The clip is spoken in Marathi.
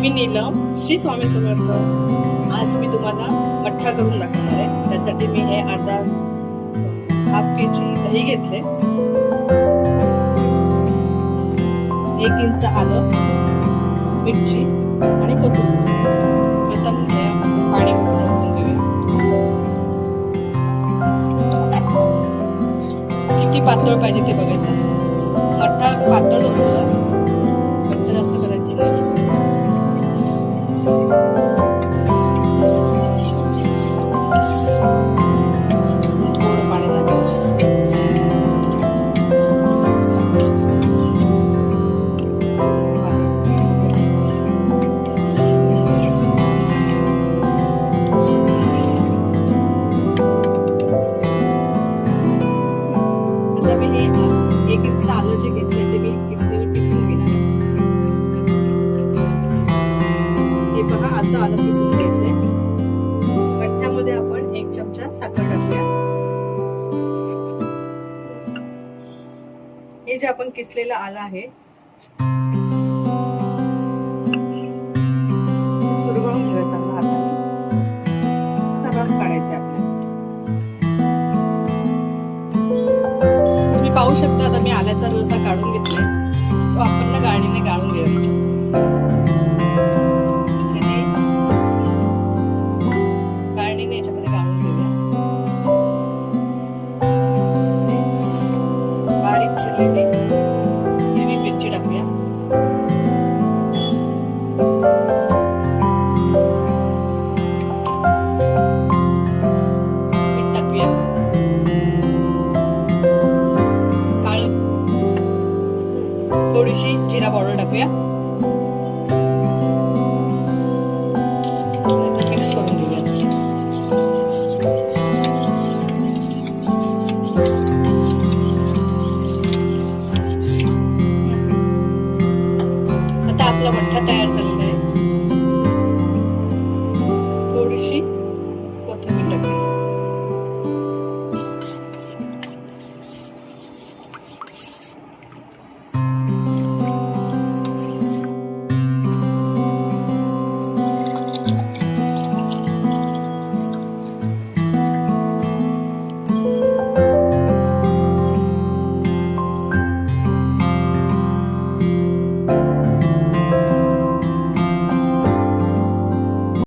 मी नीलम, श्री स्वामी समर्थ. आज मी तुम्हाला मठ्ठा करून दाखवणार आहे. त्यासाठी मी हे अर्धा हाफ केजी दही घेतले, 1 इंच आलं, मिरची आणि कोथिंबीर. प्रथम पाणी टाकून घेऊया. किती पातळ पाहिजे ते बघायचं. मठ्ठा पातळ असतो, फक्त जास्त करायचं नाही. थोडं पाणी टाकायचं. आता मी हे 1 इंच आलं जे घेतले ते मी किसणीवर किसून घेणार आहे. हे पहा, असं आलं किसून घ्यायचंय. मठ्ठ्यामध्ये आपण 1 चमचा साखर टाकूया. हे जे आपण किसलेलं आलं आहे चुरगळून घ्यायचं आपल्या हाताने. रस काढायचा आपल्याला. तुम्ही पाहू शकता, आता मी आल्याचा रस काढून घेतलाय.